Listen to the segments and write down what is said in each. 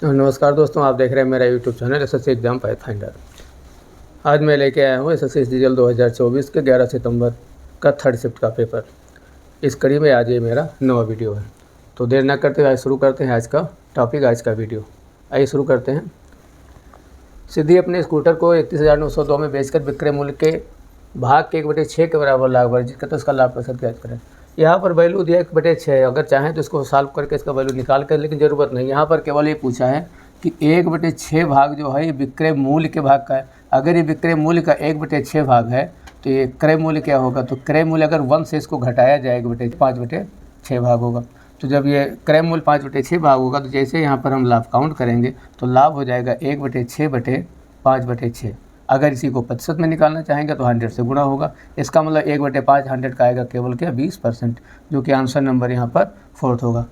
नमस्कार दोस्तों, आप देख रहे हैं मेरा YouTube channel SSC exam pathfinder. आज मैं लेके आया हूँ एसएससी सीजीएल 2024 के 11 सितंबर का थर्ड शिफ्ट का पेपर। इस कड़ी में आज ये मेरा नवा वीडियो है, तो देर ना करते हुए आज शुरू करते हैं आज का टॉपिक, आज का वीडियो। आइए शुरू करते हैं। सिद्धि अपने स्कूटर को 31,902 में बेचकर विक्रय मूल्य के भाग के 1/6 के बराबर लाभ वर्जित करते उसका लाभ प्रतिशत ज्ञात करें। यहाँ पर वैल्यू दिया 1/6, अगर चाहें तो इसको सॉल्व करके इसका वैल्यू निकाल कर, लेकिन ज़रूरत नहीं। यहाँ पर केवल ये पूछा है कि 1/6 भाग जो है ये विक्रय मूल्य के भाग का है। अगर ये विक्रय मूल्य का 1/6 भाग है तो ये क्रय मूल्य क्या होगा, तो क्रय मूल्य अगर 1 से इसको घटाया जाए 5/6 भाग होगा। तो जब ये क्रय मूल्य 5/6 भाग होगा तो जैसे यहाँ पर हम लाभ काउंट करेंगे तो लाभ हो जाएगा 1/6/5/6। अगर इसी को प्रतिशत में निकालना चाहेंगे तो 100 से गुणा होगा। इसका मतलब 1/5 100 का आएगा केवल क्या 20%, जो कि आंसर नंबर यहाँ पर 4th होगा।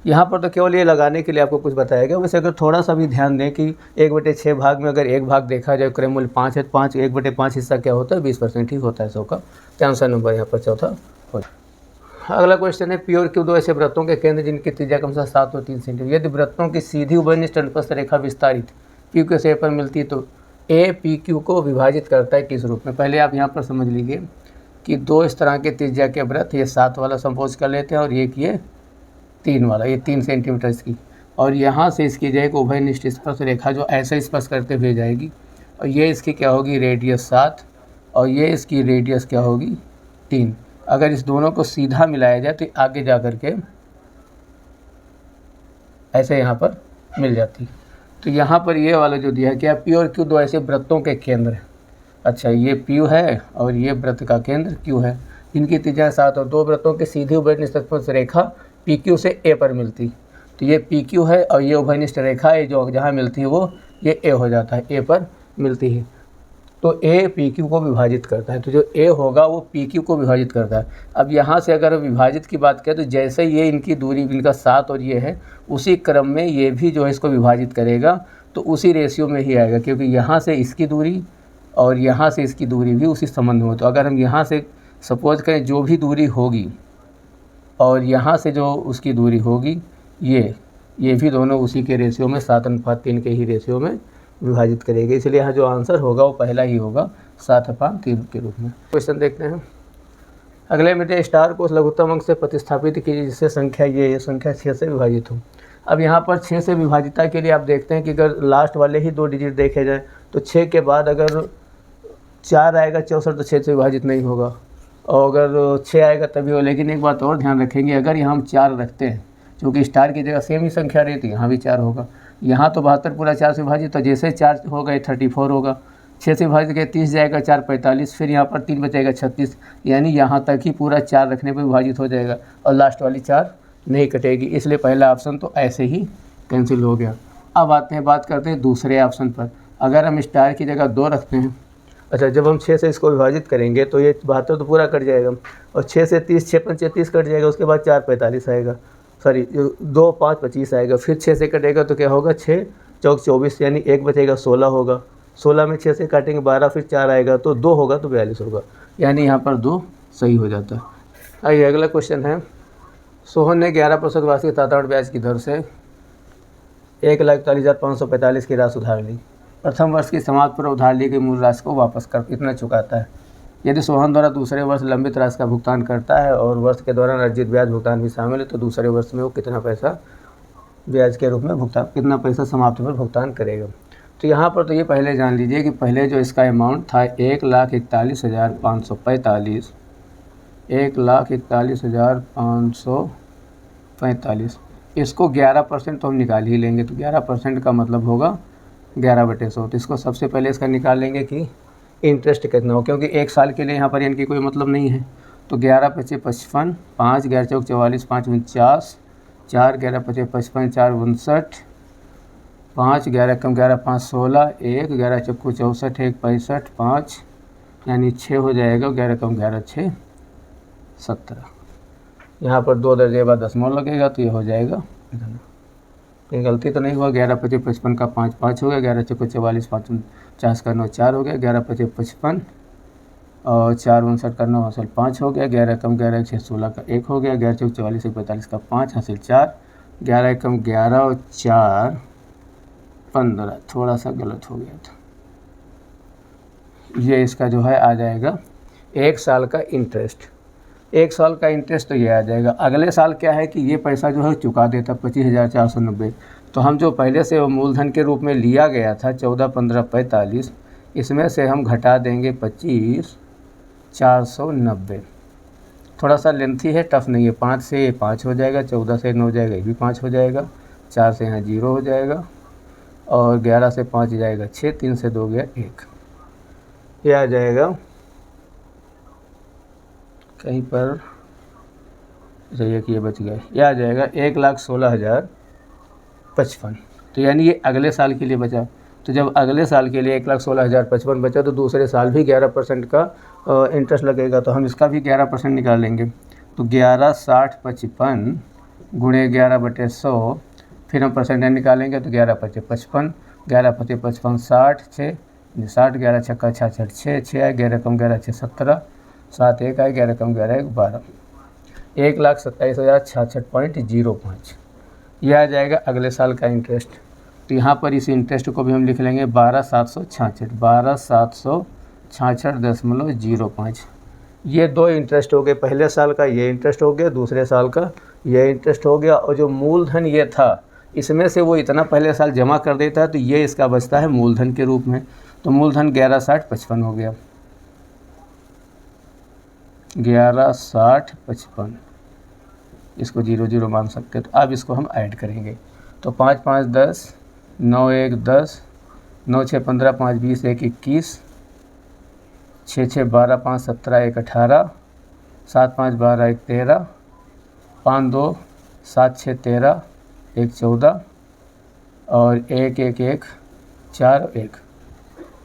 यहाँ पर तो केवल ये लगाने के लिए आपको कुछ बताया गया। वैसे अगर थोड़ा सा भी ध्यान दें कि 1/6 भाग में अगर एक भाग देखा जाए क्रय मूल्य 5 है, 5 1/5 हिस्सा क्या होता है 20% ही होता है 100 का। तो आंसर नंबर यहाँ पर 4था हो। अगला क्वेश्चन है पी और क्यू दो ऐसे वृत्तों के केंद्र जिनकी त्रिज्या क्रमशः 7 और 3 सेंटीमीटर। यदि वृत्तों की सीधी उभयनिष्ठ अनुप्रस्थ रेखा विस्तारित पी क्यू से पर मिलती है तो ए पी क्यू को विभाजित करता है किस रूप में। पहले आप यहाँ पर समझ लीजिए कि दो इस तरह के त्रिज्या के वृत्त, ये 7 वाला सपोज कर लेते हैं और एक ये 3 वाला, ये 3 सेंटीमीटर इसकी, और यहाँ से इसकी जाएगी उभयनिष्ठ स्पर्श रेखा जो ऐसे स्पर्श करते हुए जाएगी, और ये इसकी क्या होगी रेडियस 7 और ये इसकी रेडियस क्या होगी 3। अगर इस दोनों को सीधा मिलाया जाए तो आगे जा कर के ऐसे यहाँ पर मिल जाती। तो यहाँ पर ये वाला जो दिया है क्या पी और क्यू दो ऐसे वृत्तों के केंद्र है। अच्छा, ये पी है और ये वृत्त का केंद्र क्यू है, इनकी त्रिज्या 7 और दो वृत्तों की सीधी उभयनिष्ठ स्पर्श रेखा पी क्यू से ए पर मिलती। तो ये पी क्यू है और ये उभयनिष्ठ रेखा है जो जहाँ मिलती है वो ये ए हो जाता है, ए पर मिलती है। तो ए पी क्यू को विभाजित करता है, तो जो ए होगा वो पी क्यू को विभाजित करता है। अब यहाँ से अगर विभाजित की बात करें तो जैसे ये इनकी दूरी इनका 7 और ये है, उसी क्रम में ये भी जो है इसको विभाजित करेगा, तो उसी रेशियो में ही आएगा, क्योंकि यहाँ से इसकी दूरी और यहाँ से इसकी दूरी भी उसी संबंध में हो। तो अगर हम यहाँ से सपोज करें जो भी दूरी होगी और यहाँ से जो उसकी दूरी होगी ये भी दोनों उसी के रेशियो में 7:3 के ही रेशियो में विभाजित करेंगे, इसलिए यहाँ जो आंसर होगा वो पहला ही होगा 7/3 के रूप में। क्वेश्चन देखते हैं। अगले में स्टार को उस लघुत्तम अंक से प्रतिस्थापित कीजिए जिससे संख्या ये संख्या 6 से विभाजित हो। अब यहाँ पर 6 से विभाजितता के लिए आप देखते हैं कि अगर लास्ट वाले ही 2 डिजिट देखे जाए तो 6 के बाद अगर 4 आएगा 64 तो 6 से विभाजित नहीं होगा, और अगर 6 आएगा तभी हो। लेकिन एक बात और ध्यान रखेंगे, अगर यहाँ हम 4 रखते हैं, क्योंकि स्टार की जगह सेम ही संख्या रहती है, यहाँ भी 4 होगा। यहाँ तो 72 पूरा 4 से विभाजित, तो जैसे 4 होगा 34 होगा, 6 से विभाजित के 30 जाएगा, 4 45, फिर यहाँ पर 3 बचेगा 36, यानी यहाँ तक ही पूरा 4 रखने पर विभाजित हो जाएगा और लास्ट वाली 4 नहीं कटेगी, इसलिए पहला ऑप्शन तो ऐसे ही कैंसिल हो गया। अब आते हैं बात करते हैं दूसरे ऑप्शन पर। अगर हम स्टार की जगह 2 रखते हैं, अच्छा जब हम 6 से इसको विभाजित करेंगे तो ये 72 तो पूरा कट जाएगा, और 6 से 30 6 5 30 कट जाएगा, उसके बाद 4 45 आएगा, सॉरी 2 5 25 आएगा, फिर 6 से कटेगा तो क्या होगा 6 चौक 24, यानी 1 बचेगा 16 होगा, 16 में 6 से काटेंगे 12, फिर 4 आएगा तो 2 होगा तो 42 होगा, यानी यहाँ पर 2 सही हो जाता है। आइए अगला क्वेश्चन है। सोहन ने 11% वार्षिक साधारण ब्याज की दर से 1,41,545 की राशि उधार ली। प्रथम वर्ष की समाप्ति पर उधार ली गई मूल राशि को वापस कर कितना चुकाता है। यदि सोहन द्वारा दूसरे वर्ष लंबित राशि का भुगतान करता है और वर्ष के दौरान अर्जित ब्याज भुगतान भी शामिल है तो दूसरे वर्ष में वो कितना पैसा ब्याज के रूप में भुगतान, कितना पैसा समाप्ति पर भुगतान करेगा। तो यहाँ पर तो ये पहले जान लीजिए कि पहले जो इसका अमाउंट था 1,41,545, 1,41,545, इसको 11% तो हम निकाल ही लेंगे। तो 11% का मतलब होगा 11/100। तो इसको सबसे पहले इसका निकाल लेंगे कि इंटरेस्ट कितना हो, क्योंकि 1 साल के लिए यहाँ पर इनकी कोई मतलब नहीं है। तो 11×5 = 55, 5 11 चौक 44, 5 49, 4 11 5 55, 4 59, 5 11 कम 11 5 16, 1 11 चौक 64, 1 65, 5 यानी 6 हो जाएगा, 11 कम 11 6 17। यहाँ पर 2 दर्जे बाद दशमलव लगेगा तो ये हो जाएगा, कहीं गलती तो नहीं हुआ, 11×5 = 55 का 5 5 हो गया, 11 चौक 44, 5 49 का 9 4 हो गया, 11×5 = 55 और 4 59 का 9 हासिल 5 हो गया, 11 कम 11 6 16 का 1 हो गया, 11 चौक 44 1 45 का 5 हासिल 4, 11 कम 11 और 4 15, थोड़ा सा गलत हो गया था। ये इसका जो है आ जाएगा 1 साल का इंटरेस्ट। 1 साल का इंटरेस्ट तो ये आ जाएगा। अगले साल क्या है कि ये पैसा जो है चुका देता 25,490। तो हम जो पहले से मूलधन के रूप में लिया गया था 14, 15, 45, इसमें से हम घटा देंगे 25,490। थोड़ा सा लेंथी है, टफ नहीं है। 5 से 5 हो जाएगा, 14 से 9 हो जाएगा, ये भी 5 हो जाएगा, 4 से यहाँ 0 हो जाएगा, और 11 से 5 जाएगा 6, 3 से 2 गया 1। ये आ जाएगा कहीं पर, चाहिए कि ये बच गया, ये आ जाएगा 1,16,055। तो यानी ये अगले साल के लिए बचा। तो जब अगले साल के लिए 1,16,055 बचा तो दूसरे साल भी 11% का इंटरेस्ट लगेगा। तो हम इसका भी 11% निकालेंगे। तो 11,60,55 गुणे 11/100, फिर हम परसेंटेज निकालेंगे तो 11×5=55, 11×5=55, 60, 6, 60, 11 छक्का 66, 6, 6 आए, 11 कम 11 6 17, 7 1 आए, 11 कम 11 1 12, 1,27,066.05। यह आ जाएगा अगले साल का इंटरेस्ट। तो यहाँ पर इस इंटरेस्ट को भी हम लिख लेंगे 12,766, 12,766.05। ये 2 इंटरेस्ट हो गए, पहले साल का ये इंटरेस्ट हो गया, दूसरे साल का ये इंटरेस्ट हो गया। और जो मूलधन ये था इसमें से वो इतना पहले साल जमा कर देता है तो ये इसका बचता है मूलधन के रूप में। तो मूलधन 11,60,55 हो गया, 11,60,55। इसको 0 0 मान सकते हैं। तो अब इसको हम ऐड करेंगे। तो 5 5 10, 9 1 10, 9 6 15, 5 20, 1 21, 6 6 12, 5 17, 1 18, 7 5 12, 1 13, 5 2 7 6 13, 1 14, और 1 1 1 4 1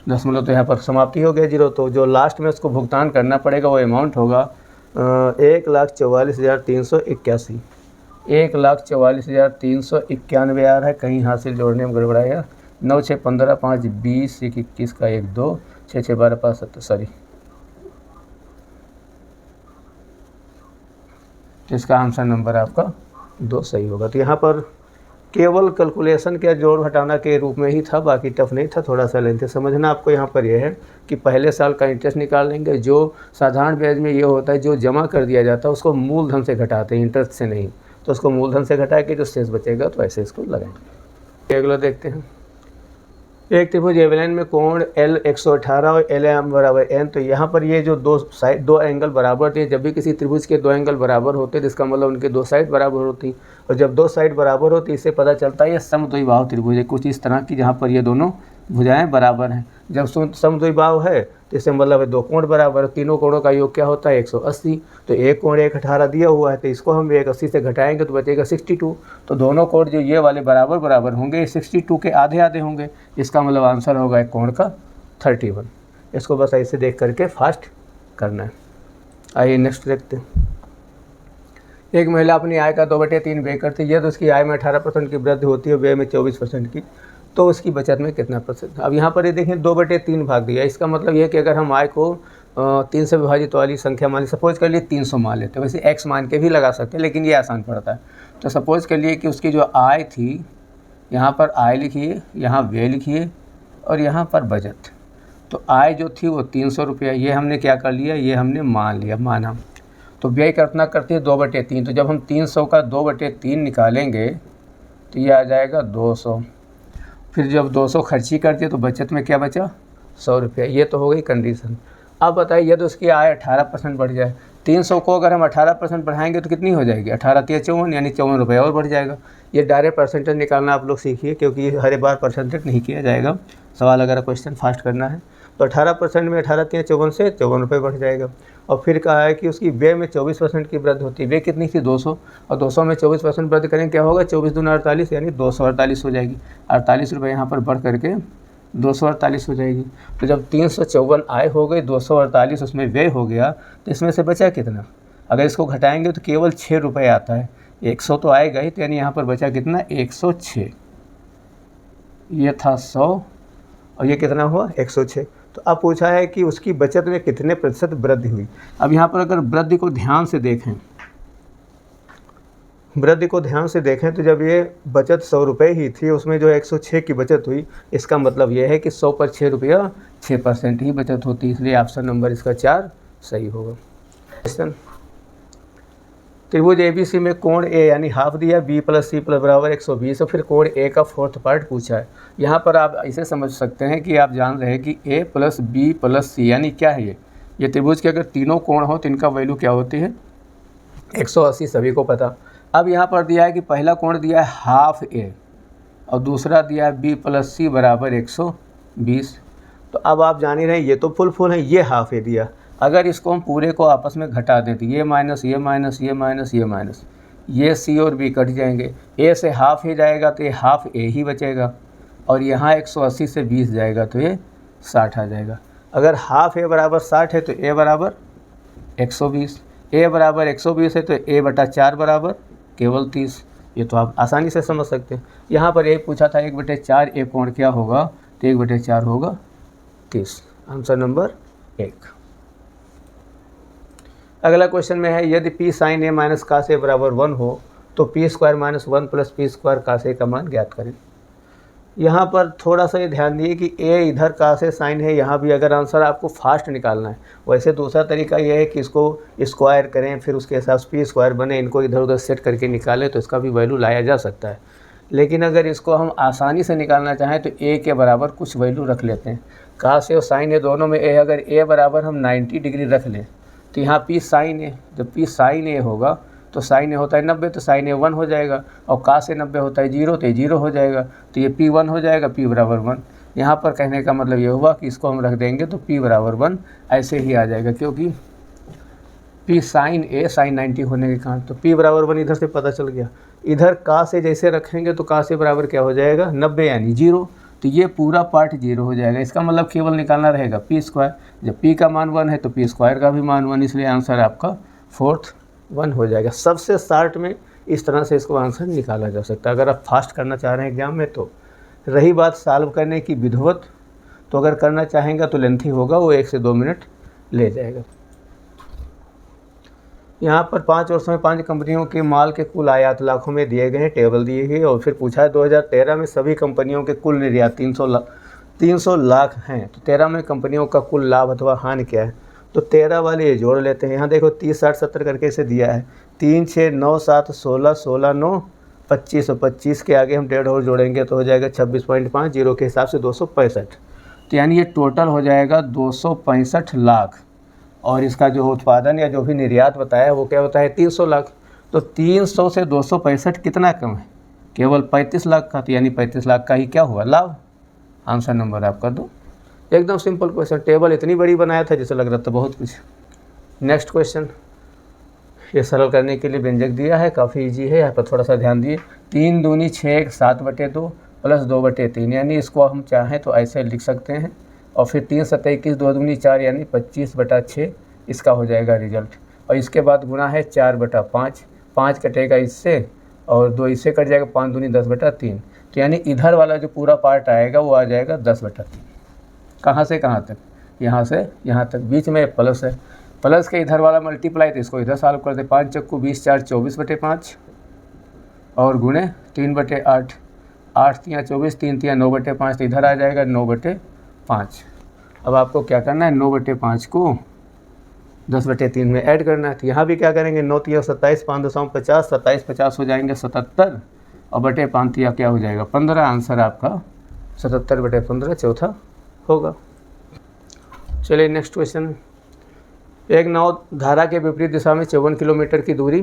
दशमलव। तो यहाँ पर समाप्ति हो गया 0। तो जो लास्ट में उसको भुगतान करना पड़ेगा वो अमाउंट होगा 1,44,381। 1,44,391 आ रहा है, कहीं हासिल जोड़ने में गड़बड़ाया। 9 6 15, 5 20, 1 21 का 1 2, 6 6 12, 5 7, सॉरी। इसका आंसर नंबर आपका 2 सही होगा। तो यहाँ पर केवल कैलकुलेशन के जोड़ घटाना के रूप में ही था, बाकी टफ नहीं था, थोड़ा सा लेंथ समझना आपको। यहाँ पर यह है कि पहले साल का इंटरेस्ट निकाल लेंगे। जो साधारण ब्याज में ये होता है, जो जमा कर दिया जाता है उसको मूलधन से घटाते हैं, इंटरेस्ट से नहीं। तो उसको मूलधन से घटा के जो शेष बचेगा तो ऐसे इसको लगाएंगे। अगला देखते हैं। एक त्रिभुज एवलन में कोण L 118 और LM = N। तो यहाँ पर ये जो दो एंगल बराबर थे। जब भी किसी त्रिभुज के 2 एंगल बराबर होते हैं जिसका मतलब उनके 2 साइड बराबर होती। और जब 2 साइड बराबर होती इससे पता चलता है ये समद्विबाहु त्रिभुज है, कुछ इस तरह की, जहाँ पर ये दोनों भुजाएं बराबर हैं। जब समद्विबाहु है तो इससे मतलब है 2 कोण बराबर है। तीनों कोणों का योग क्या होता है 180। तो एक कोण 118 दिया हुआ है तो इसको हम 180 से घटाएंगे तो बचेगा 62। तो दोनों कोण जो ये वाले बराबर बराबर होंगे 62 के आधे आधे होंगे। इसका मतलब आंसर होगा एक कोण का 31। इसको बस ऐसे देख करके फास्ट करना है। आइए नेक्स्ट देखते हैं। एक महिला अपनी आय का 2/3 व्यय करती है तो उसकी आय में 18% की वृद्धि होती है, व्यय में 24% की। तो उसकी बचत में कितना %? अब यहाँ पर ये देखें 2/3 भाग दिया। इसका मतलब ये है कि अगर हम आय को 3 से विभाजित वाली संख्या मान ली, सपोज कर लिए 300 मान लेते हैं। वैसे x मान के भी लगा सकते हैं लेकिन ये आसान पड़ता है। तो सपोज कर लिए कि उसकी जो आय थी, यहाँ पर आय लिखिए, यहाँ व्यय लिखिए और यहाँ पर बचत। तो आय जो थी वो 300 रुपया, ये हमने क्या कर लिया, ये हमने मान लिया, माना। तो व्यय कितना करती है 2/3। तो जब हम 300 का 2/3 निकालेंगे तो ये आ जाएगा 200। फिर जब 200 खर्ची करती है तो बचत में क्या बचा 100 रुपया। ये तो हो गई कंडीशन। अब बताइए यदि उसकी आय 18% बढ़ जाए, 300 को अगर हम 18% बढ़ाएंगे तो कितनी हो जाएगी, 18 × 54 यानी 54 रुपये और बढ़ जाएगा। ये डायरेक्ट परसेंटेज निकालना आप लोग सीखिए, क्योंकि हर बार परसेंटेज नहीं किया जाएगा। सवाल अगर क्वेश्चन फास्ट करना है तो 18% में 18 × 54 से 54 रुपये बढ़ जाएगा। और फिर कहा है कि उसकी व्यय में 24% की वृद्धि होती है। व्यय कितनी थी 200, और 200 में 24% वृद्धि करेंगे क्या होगा, 24 दूना 48 यानी 248 हो जाएगी। 48 रुपये यहाँ पर बढ़ करके 248 हो जाएगी। तो जब 354 आय हो गई, 248 उसमें व्यय हो गया, तो इसमें से बचा कितना, अगर इसको घटाएंगे तो केवल 6 रुपये आता है। 100 तो आएगा ही, तो यानी यहाँ पर बचा कितना 106। ये था 100 और ये कितना हुआ 106। तो अब पूछा है कि उसकी बचत में कितने % वृद्धि हुई। अब यहाँ पर अगर वृद्धि को ध्यान से देखें, वृद्धि को ध्यान से देखें तो जब ये बचत 100 रुपये ही थी, उसमें जो 106 की बचत हुई, इसका मतलब ये है कि 100 पर 6 रुपया 6% ही बचत होती है, इसलिए ऑप्शन नंबर इसका 4 सही होगा। क्वेश्चन, त्रिभुज ABC में कोण A यानी हाफ दिया, B + C + बराबर 120 और फिर कोण A का 4th पार्ट पूछा है। यहाँ पर आप इसे समझ सकते हैं कि आप जान रहे हैं कि A + B + C यानी क्या है ये त्रिभुज के अगर तीनों कोण हो तो इनका वैल्यू क्या होती है 180, सभी को पता। अब यहाँ पर दिया है कि पहला कोण दिया है हाफ A और दूसरा दिया है B + C बराबर 120। तो अब आप जान ही रहे हैं ये तो फुल है, ये हाफ A दिया। अगर इसको हम पूरे को आपस में घटा दें तो ये माइनस ये माइनस ये माइनस ये माइनस, ये C और B कट जाएंगे, A से हाफ A जाएगा तो ये हाफ A ही बचेगा और यहाँ 180 से 20 जाएगा तो ये 60 आ जाएगा। अगर हाफ A बराबर 60 है तो A बराबर 120, A बराबर 120 है तो A बटा 4 बराबर केवल 30। ये तो आप आसानी से समझ सकते हैं। यहाँ पर एक पूछा था 1/4 A कोण क्या होगा, तो 1/4 होगा 30। Answer number 1। अगला क्वेश्चन में है यदि P sin A minus cos A बराबर 1 हो तो P² - 1 + P² cos A का मान ज्ञात करें। यहाँ पर थोड़ा सा ये ध्यान दिए कि A इधर cos A sin है, यहाँ भी अगर आंसर आपको फास्ट निकालना है, वैसे दूसरा तरीका ये है कि इसको स्क्वायर करें, फिर उसके हिसाब से P² बने, इनको इधर उधर सेट करके निकालें तो इसका भी वैल्यू लाया जा सकता है। लेकिन अगर इसको हम आसानी से निकालना चाहें तो A के बराबर कुछ वैल्यू रख लेते हैं। cos A और sin A दोनों में A, अगर A बराबर हम 90 डिग्री रख लें तो यहाँ P sin A, जब P sin A होगा तो sin A होता है 90 तो sin A 1 हो जाएगा और cos A 90 होता है 0 तो ये 0 हो जाएगा, तो ये P 1 हो जाएगा, P बराबर 1। यहाँ पर कहने का मतलब ये हुआ कि इसको हम रख देंगे तो P बराबर 1 ऐसे ही आ जाएगा, क्योंकि P sin A sin 90 होने के कारण, तो P बराबर 1 इधर से पता चल गया। इधर cos A जैसे रखेंगे तो cos A बराबर क्या हो जाएगा 90 यानी 0, तो ये पूरा पार्ट 0 हो जाएगा। इसका मतलब केवल निकालना रहेगा P²। जब P का मान 1 है तो P² का भी मान 1, इसलिए आंसर आपका 4th 1 हो जाएगा। सबसे शॉर्ट में इस तरह से इसको आंसर निकाला जा सकता है अगर आप फास्ट करना चाह रहे हैं एग्जाम में। तो रही बात सॉल्व करने की विधिवत, तो अगर करना चाहेंगे तो लेंथी होगा, वो 1 से 2 मिनट ले जाएगा। यहाँ पर 5 वर्षों में 5 कंपनियों के माल के कुल आयात लाखों में दिए गए हैं, टेबल दिए गए और फिर पूछा है 2013 में सभी कंपनियों के कुल निर्यात 300 लाख हैं, तो 13 में कंपनियों का कुल लाभ अथवा हानि क्या है। तो 13 वाले ये जोड़ लेते हैं। यहाँ देखो 30 60 70 करके इसे दिया है, 3 6 9 7 16 16 9 25 और 25 के आगे हम 1.5 और जोड़ेंगे तो हो जाएगा 26.5, 0 के हिसाब से 265। तो यानी ये टोटल हो जाएगा 265 लाख और इसका जो उत्पादन या जो भी निर्यात बताया वो क्या होता है 300 लाख। तो 300 से 265 कितना कम है, केवल 35 लाख का, तो यानी 35 लाख का ही क्या हुआ लाभ। आंसर नंबर आपका 2। एकदम सिंपल क्वेश्चन, टेबल इतनी बड़ी बनाया था जिसे लग रहा था बहुत कुछ। नेक्स्ट क्वेश्चन, ये सरल करने के लिए व्यंजक दिया है, काफ़ी इजी है, यहाँ पर थोड़ा सा ध्यान दिए। 3 दूनी 6 7/2 + 2/3, यानी इसको हम चाहें तो ऐसे लिख सकते हैं और फिर 3 7 21 2 दूनी 4 यानी 25/6 इसका हो जाएगा रिजल्ट। और इसके बाद गुणा है 4/5, 5 कटेगा इससे और 2 इससे कट जाएगा, 5 दूनी 10/3, तो यानी इधर वाला जो पूरा पार्ट आएगा वो आ जाएगा 10/3। कहाँ से कहाँ तक, यहाँ से यहाँ तक, बीच में प्लस है, प्लस के इधर वाला मल्टीप्लाई, तो इसको इधर सॉल्व कर दे। 5 चक्कू 20 4 24/5 और गुणे 3/8, 8 3 24, 3 3 9/5, तो इधर आ जाएगा 9/5। अब आपको क्या करना है 9/5 को 10/3 में ऐड करना है। तो यहाँ भी क्या करेंगे 9 3 27, 5 2 50, 27 50 हो जाएंगे 77 और बटे 5 क्या हो जाएगा 15। आंसर आपका 77/15 चौथा होगा। चलिए नेक्स्ट क्वेश्चन, एक नाव धारा के विपरीत दिशा में 54 किलोमीटर की दूरी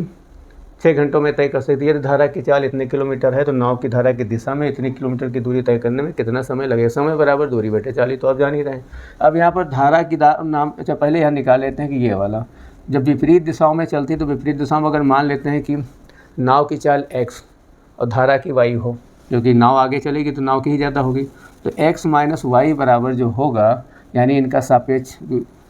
6 घंटों में तय कर सकती है। यदि धारा की चाल इतने किलोमीटर है तो नाव की धारा की दिशा में इतनी किलोमीटर की दूरी तय करने में कितना समय लगेगा। समय बराबर दूरी बटे चाल, तो आप जान ही रहे हैं। अब यहाँ पर धारा की नाम, अच्छा पहले यहाँ निकाल लेते हैं कि ये वाला जब विपरीत दिशाओं में चलती है तो विपरीत दिशा में अगर मान लेते हैं कि नाव की चाल x और धारा की y हो, क्योंकि नाव आगे चलेगी तो नाव की ही ज़्यादा होगी, तो x - y बराबर जो होगा, यानी इनका सापेक्ष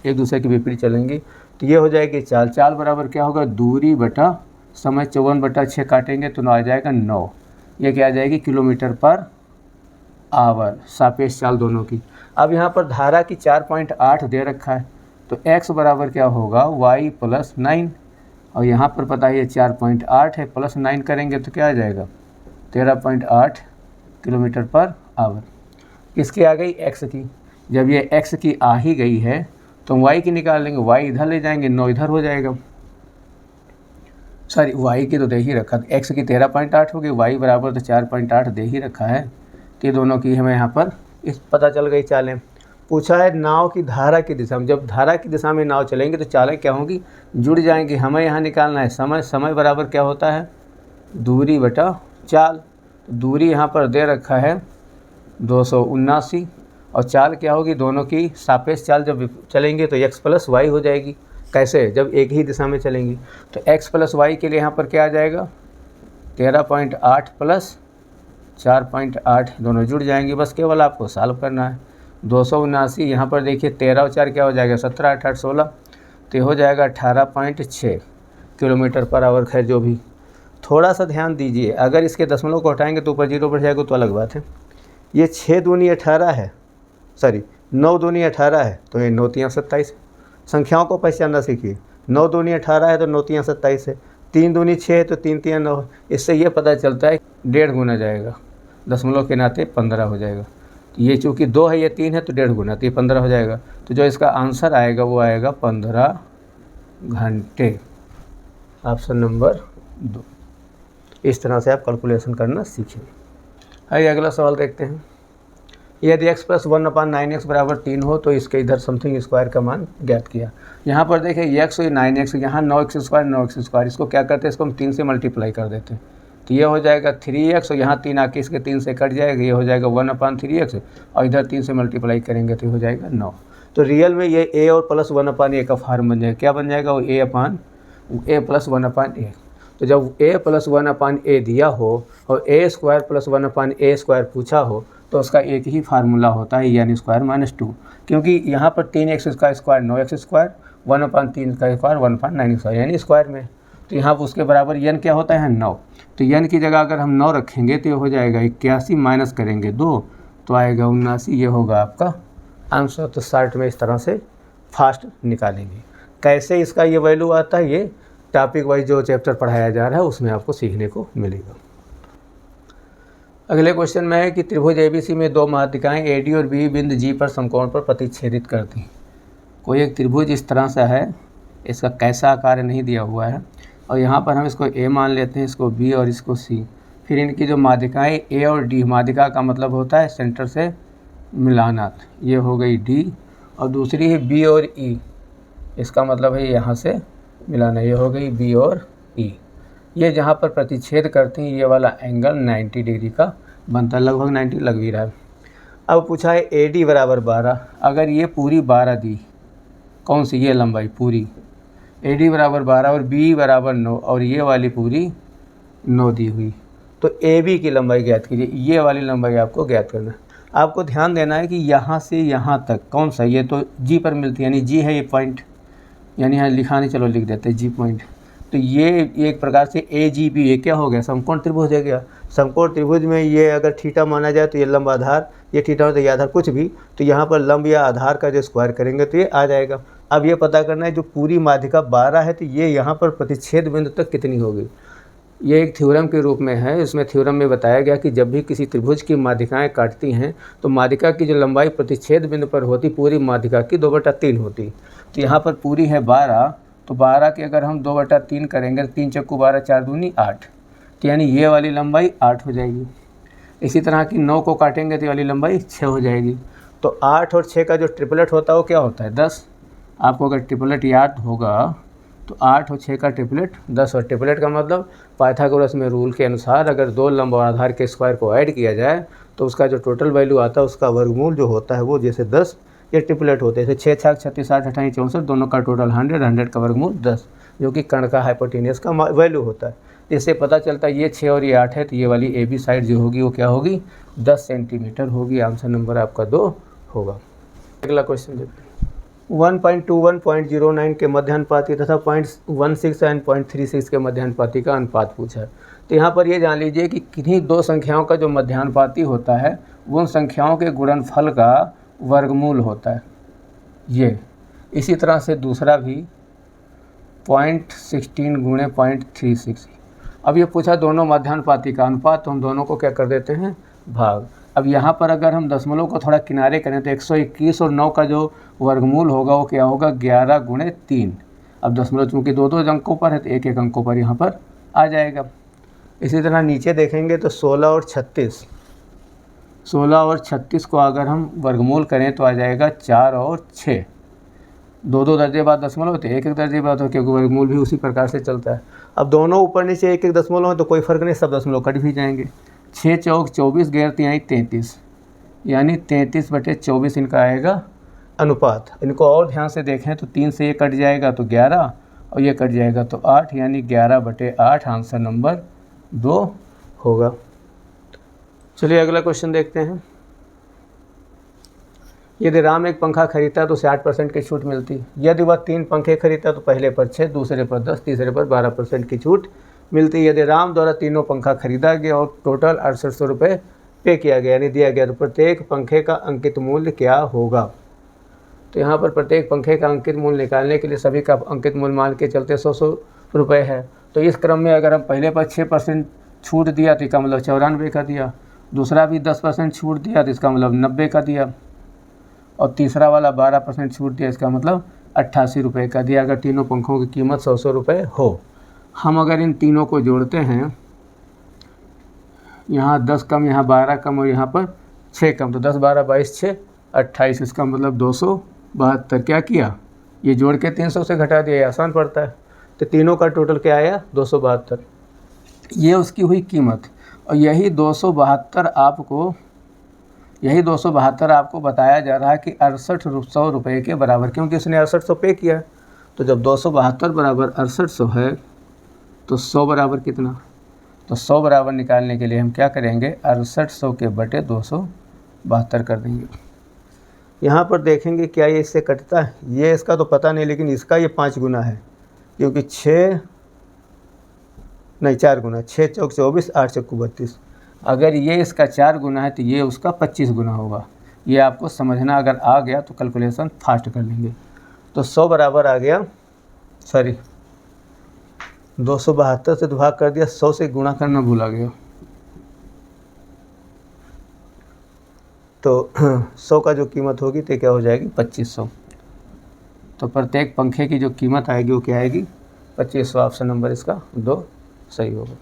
एक दूसरे के विपरीत चलेंगी, तो ये हो जाएगी चाल। चाल बराबर क्या होगा दूरी बटा समय, 54/6 काटेंगे तो आ जाएगा 9, ये क्या आ जाएगी किलोमीटर पर आवर, सापेक्ष चाल दोनों की। अब यहाँ पर धारा की 4.8 दे रखा है, तो x बराबर क्या होगा y + 9 और यहाँ पर पता है ये 4.8 है, प्लस 9 करेंगे तो क्या आ जाएगा 13.8 किलोमीटर पर आवर। किसकी आ गई, एक्स की। जब ये एक्स की आ ही गई है तो वाई की निकाल लेंगे, वाई इधर ले जाएंगे, 9 इधर हो जाएगा। सॉरी, वाई की तो दे ही रखा, एक्स की 13.8 होगी, वाई बराबर तो 4.8 दे ही रखा है। तो दोनों की हमें यहाँ पर इस पता चल गई चालें। पूछा है नाव की धारा की दिशा में, जब धारा की दिशा में नाव चलेंगे तो चालें क्या होंगी, जुड़ जाएंगी। हमें यहाँ निकालना है समय, समय बराबर क्या होता है दूरी बटा चाल। दूरी यहाँ पर दे रखा है 279 और चाल क्या होगी, दोनों की सापेक्ष चाल जब चलेंगे तो x प्लस वाई हो जाएगी। कैसे, जब एक ही दिशा में चलेंगी। तो x प्लस वाई के लिए यहाँ पर क्या आ जाएगा 13.8 प्लस 4.8, दोनों जुड़ जाएंगे। बस केवल आपको सॉल्व करना है। 279 यहाँ पर देखिए 13 और 4 क्या हो जाएगा 17, 8, 8, 16, तो हो जाएगा 18.6 किलोमीटर पर आवर। खैर जो भी, थोड़ा सा ध्यान दीजिए, अगर इसके दशमलव को हटाएंगे तो ऊपर 0 बढ़ जाएगा तो अलग बात है। ये 6 दूनी 18 है, सॉरी 9 दूनी 18 है तो ये 9 तियाँ 27 है। संख्याओं को पहचानना सीखिए, 9 दूनी 18 है तो 9 तियाँ 27 है, 3 दूनी 6 है तो 3 तियाँ 9 है। इससे ये पता चलता है 1.5 गुना जाएगा, दशमलव के नाते 15 हो जाएगा। ये चूँकि 2 है, ये 3 है तो 1.5 गुना, तो ये 15 हो जाएगा। तो जो इसका आंसर आएगा वो आएगा 15 घंटे, ऑप्शन नंबर 2। इस तरह से आप कैलकुलेशन करना सीखें। आइए अगला सवाल देखते हैं। यदि x प्लस 1/9x बराबर 3 हो तो इसके इधर समथिंग स्क्वायर का मान ज्ञात किया। यहाँ पर देखिए x और 9x, यहाँ 9x स्क्वायर 9x स्क्वायर, इसको क्या करते हैं, इसको हम 3 से मल्टीप्लाई कर देते हैं। तो ये हो जाएगा 3x और यहाँ 3 आके इसके 3 से कट जाएगा, ये हो जाएगा 1/3x और इधर 3 से मल्टीप्लाई करेंगे तो हो जाएगा 9। तो रियल में ये a और प्लस 1/a का फॉर्म बन जाएगा। क्या बन जाएगा, वो a प्लस 1/a। तो जब a प्लस 1/a दिया हो और a square plus 1/a square पूछा हो तो उसका एक ही फार्मूला होता है, यानी स्क्वायर माइनस 2। क्योंकि यहाँ पर 3x का स्क्वायर 9x स्क्वायर, 1/3 का स्क्वायर 1/9 स्क्वायर, यानी स्क्वायर में। तो यहाँ उसके बराबर n क्या होता है 9। तो n की जगह अगर हम 9 रखेंगे तो ये हो जाएगा 81, माइनस करेंगे 2 तो आएगा 79। ये होगा आपका आंसर। तो शॉर्ट में इस तरह से फास्ट निकालेंगे। कैसे इसका ये वैल्यू आता है, ये टॉपिक वाइज जो चैप्टर पढ़ाया जा रहा है उसमें आपको सीखने को मिलेगा। अगले क्वेश्चन में है कि त्रिभुज ABC में 2 माध्यिकाएं AD और B बिंदु G पर समकोण पर प्रतिच्छेदित करती हैं। कोई एक त्रिभुज इस तरह से है, इसका कैसा आकार नहीं दिया हुआ है और यहाँ पर हम इसको A मान लेते हैं, इसको B और इसको C। फिर इनकी जो माध्यिकाएं A और D, माध्यिका का मतलब होता है सेंटर से मिलाना, ये हो गई D, और दूसरी है B और E, इसका मतलब है यहाँ से मिलाना, ये हो गई B और E। ये जहाँ पर प्रतिच्छेद करती हैं ये वाला एंगल 90 डिग्री का बनता है, लगभग 90 लग भी रहा है। अब पूछा है AD बराबर 12, अगर ये पूरी 12 दी, कौन सी, ये लंबाई पूरी, AD बराबर 12 और B बराबर 9 और ये वाली पूरी 9 दी हुई, तो AB की लंबाई ज्ञात कीजिए। ये वाली लंबाई आपको ज्ञात करना है। आपको ध्यान देना है कि यहाँ से यहाँ तक कौन सा, ये तो G पर मिलती है, यानी G है ये पॉइंट, यानी यहाँ लिखा नहीं, चलो लिख देते हैं G पॉइंट। तो ये एक प्रकार से AGB, ये क्या हो गया, समकोण त्रिभुज हो गया। समकोण त्रिभुज में ये अगर थीटा माना जाए तो ये लंब आधार, ये थीटा तो ये आधार कुछ भी, तो यहाँ पर लंब या आधार का जो स्क्वायर करेंगे तो ये आ जाएगा। अब ये पता करना है जो पूरी माध्यिका 12 है तो ये यहाँ पर प्रतिच्छेद बिंदु तक कितनी होगी। ये एक थ्योरम के रूप में है। इसमें थ्योरम में बताया गया कि जब भी किसी त्रिभुज की माध्यिकाएँ काटती हैं तो माध्यिका की जो लंबाई प्रतिच्छेद बिंदु पर होती पूरी माध्यिका की 2/3 होती। तो यहाँ पर पूरी है 12, तो 12 की अगर हम 2/3 करेंगे, 3 चक्कू 12, 4 दूनी 8, तो यानी ये वाली लंबाई 8 हो जाएगी। इसी तरह की 9 को काटेंगे तो ये वाली लंबाई 6 हो जाएगी। तो 8 और 6 का जो ट्रिपलेट होता है वो क्या होता है 10। आपको अगर ट्रिपलेट याद होगा तो 8 और 6 का ट्रिपलेट 10, और ट्रिपलेट का मतलब पाइथागोरस में रूल के अनुसार अगर 2 लंब और आधार के स्क्वायर को ऐड किया जाए तो उसका जो टोटल वैल्यू आता है उसका वर्गमूल जो होता है वो जैसे 10 ये ट्रिपलेट होते हैं। 6 छक 36 8 28 64, दोनों का टोटल 100, 100 का वर्गमूल 10, जो कि कर्ण का हाइपोटेनियस का वैल्यू होता है। इससे पता चलता है ये 6 और ये 8 है तो ये वाली AB साइड जो होगी वो क्या होगी 10 सेंटीमीटर होगी। आंसर नंबर आपका 2 होगा। अगला क्वेश्चन देखते हैं। 1.21.09 के मध्यानुपाती तथा 0.16 एंड 0.36 के मध्यानुपाती का अनुपात पूछा है। तो यहाँ पर ये जान लीजिए कि किन्हीं 2 संख्याओं का जो मध्यानुपाती होता है वो उन संख्याओं के गुणनफल का वर्गमूल होता है। ये इसी तरह से दूसरा भी 0.16 गुणे 0.36। अब ये पूछा दोनों मध्यानुपाती का अनुपात, तो हम दोनों को क्या कर देते हैं, भाग। अब यहाँ पर अगर हम दशमलव को थोड़ा किनारे करें तो 121 और 9 का जो वर्गमूल होगा वो क्या होगा, 11 गुणे 3। अब दशमलव चूँकि दो दो अंकों पर है तो एक एक अंकों पर यहाँ पर आ जाएगा। इसी तरह नीचे देखेंगे तो 16 और 36, 16 और 36 को अगर हम वर्गमूल करें तो आ जाएगा 4 और 6। दो दो दर्जे बाद दशमलव तो एक एक दर्जे बाद हो, क्योंकि वर्गमूल भी उसी प्रकार से चलता है। अब दोनों ऊपर नीचे एक एक दशमलव है तो कोई फ़र्क नहीं, सब दशमलव कट भी जाएंगे। 6 चौक 24, 11 तिहाई 33, यानी 33/24 इनका आएगा अनुपात। इनको और ध्यान से देखें तो 3 से ये कट जाएगा तो 11 और ये कट जाएगा तो 8, यानी 11/8 आंसर नंबर 2 होगा। चलिए अगला क्वेश्चन देखते हैं। यदि राम एक पंखा खरीदता तो उसे 8% की छूट मिलती। यदि वह 3 पंखे खरीदता तो पहले पर 6, दूसरे पर 10, तीसरे पर 12% की छूट मिलती। यदि राम द्वारा तीनों पंखा खरीदा गया और टोटल 6800 रुपये पे किया गया यानी दिया गया, तो प्रत्येक पंखे का अंकित मूल्य क्या होगा। तो यहाँ पर प्रत्येक पंखे का अंकित मूल्य निकालने के लिए सभी का अंकित मूल्य मान के चलते 100 रुपये है। तो इस क्रम में अगर हम पहले पर 6% छूट दिया तो इसका मतलब 94 का दिया, दूसरा भी 10% छूट दिया तो इसका मतलब 90 का दिया, और तीसरा वाला 12% छूट दिया, इसका मतलब 88 रुपये का दिया। अगर तीनों पंखों की कीमत 100 रुपये हो। हम अगर इन तीनों को जोड़ते हैं, यहाँ 10 कम, यहाँ 12 कम और यहाँ पर 6 कम, तो 10 12 22 6 28, इसका मतलब 272। क्या किया, ये जोड़ के 300 से घटा दिया, ये आसान पड़ता है। तो तीनों का टोटल क्या आया, 272। ये उसकी हुई कीमत। और यही 272 आपको बताया जा रहा है कि 6800 रुपये के बराबर, क्योंकि उसने 6800 पे किया। तो जब 272 बराबर 6800 है तो 100 बराबर कितना, तो 100 बराबर निकालने के लिए हम क्या करेंगे, 6800 के बटे 272 कर देंगे। यहाँ पर देखेंगे क्या ये इससे कटता है, ये इसका तो पता नहीं, लेकिन इसका ये 5 गुना है, क्योंकि 4 गुना, 6 चौक 24, 8 चौक 32। अगर ये इसका 4 गुना है तो ये उसका 25 गुना होगा। ये आपको समझना, अगर आ गया तो कैलकुलेशन फास्ट कर लेंगे। तो 100 बराबर आ गया, 272 से भाग कर दिया, 100 से गुणा करना भूला गया। तो 100 का जो कीमत होगी तो क्या हो जाएगी, 2500। तो प्रत्येक पंखे की जो कीमत आएगी वो क्या आएगी, 2500। ऑप्शन नंबर इसका 2 सही होगा।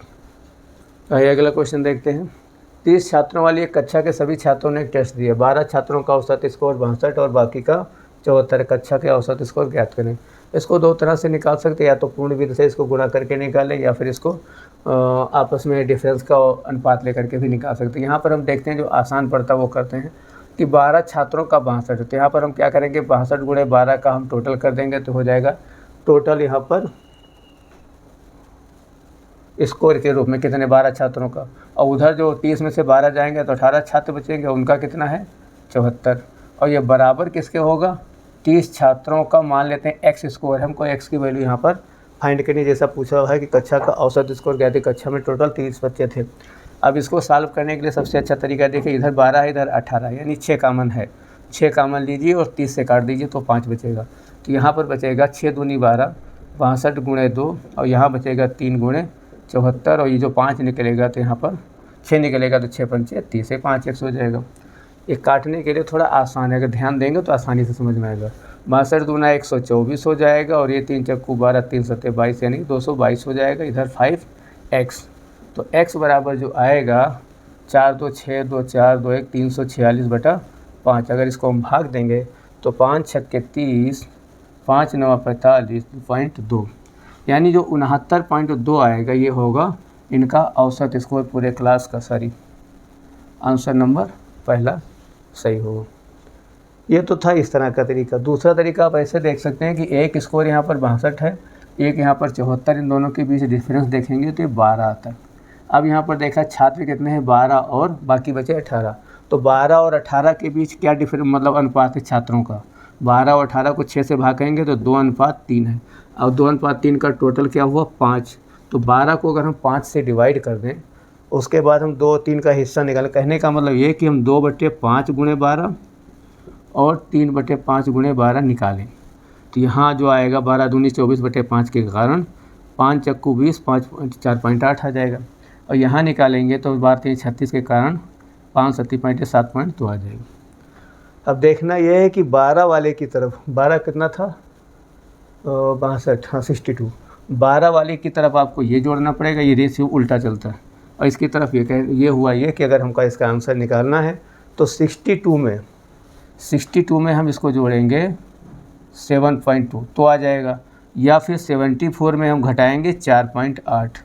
आइए अगला क्वेश्चन देखते हैं। 30 छात्रों वाली एक कक्षा के सभी छात्रों ने एक टेस्ट दिया। 12 छात्रों का औसत स्कोर 62 और बाकी का 74। कक्षा के औसत स्कोर ज्ञात करें। इसको दो तरह से निकाल सकते हैं, या तो पूर्ण विधि से इसको गुणा करके निकालें, या फिर इसको आपस में डिफरेंस का अनुपात लेकर के भी निकाल सकते हैं। यहाँ पर हम देखते हैं जो आसान पड़ता है वो करते हैं कि 12 छात्रों का 62। तो यहाँ पर हम क्या करेंगे, 62 गुणे 12 का हम टोटल कर देंगे तो हो जाएगा टोटल यहाँ पर स्कोर के रूप में कितने, 12 छात्रों का। और उधर जो 30 में से 12 जाएंगे तो 18 छात्र बचेंगे, उनका कितना है, 74। और ये बराबर किसके होगा, 30 छात्रों का मान लेते हैं एक्स स्कोर, हमको एक्स की वैल्यू यहाँ पर फाइंड करनी। जैसा पूछा हुआ है कि कक्षा का औसत स्कोर क्या थे, कक्षा में टोटल 30 बच्चे थे। अब इसको सॉल्व करने के लिए सबसे अच्छा तरीका देखिए, इधर 12 है, इधर 18 है, यानी 6 कामन है। 6 कामन लीजिए और 30 से काट दीजिए तो 5 बचेगा। तो यहाँ पर बचेगा 6 दूनी 12, 62 गुणे 2, और यहाँ बचेगा 3 गुणे 74, और ये जो 5 निकलेगा तो यहाँ पर 6 निकलेगा तो 6 पंचे 30 से 5 100 हो जाएगा। ये काटने के लिए थोड़ा आसान है, अगर ध्यान देंगे तो आसानी से समझ में आएगा। 62 दूना 124 हो जाएगा, और ये 3 चक्कू 12, 3 सत्ते 22, यानी 222 हो जाएगा। इधर 5x, तो x बराबर जो आएगा 4 2 6 2 4 2 1 346/5। अगर इसको हम भाग देंगे तो 5 छक्के 30, 5 9 45.2, यानी जो 69.2 आएगा ये होगा इनका औसत स्कोर पूरे क्लास का। आंसर नंबर पहला सही होगा। ये तो था इस तरह का तरीका। दूसरा तरीका आप ऐसे देख सकते हैं कि एक स्कोर यहाँ पर 62 है, एक यहाँ पर 74, इन दोनों के बीच डिफरेंस देखेंगे तो ये 12 आता है। अब यहाँ पर देखा छात्र कितने हैं, 12 और बाकी बचे 18। तो 12 और 18 के बीच क्या डिफरेंस, मतलब अनुपात है छात्रों का। 12 और 18 को 6 से भागेंगे तो 2:3 है, और 2:3 का टोटल क्या हुआ, 5। तो 12 को अगर हम 5 से डिवाइड कर दें, उसके बाद हम 2/3 का हिस्सा निकालें। कहने का मतलब ये कि हम 2/5 गुणे 12 और 3/5 गुणे 12 निकालें। तो यहाँ जो आएगा 12 दूनी 24/5 के कारण 5 चक्कू 20, 5 4.8 आ जाएगा। और यहाँ निकालेंगे तो 12 3 36 के कारण 5 7 7.2 आ जाएगा। अब देखना यह है कि 12 वाले की तरफ 12 कितना था, 62, हाँ 62, 12 वाले की तरफ आपको ये जोड़ना पड़ेगा, ये रेशियो उल्टा चलता है। और इसकी तरफ ये हुआ ये कि अगर हमको इसका आंसर निकालना है तो 62 में हम इसको जोड़ेंगे 7.2 तो आ जाएगा, या फिर 74 में हम घटाएंगे 4.8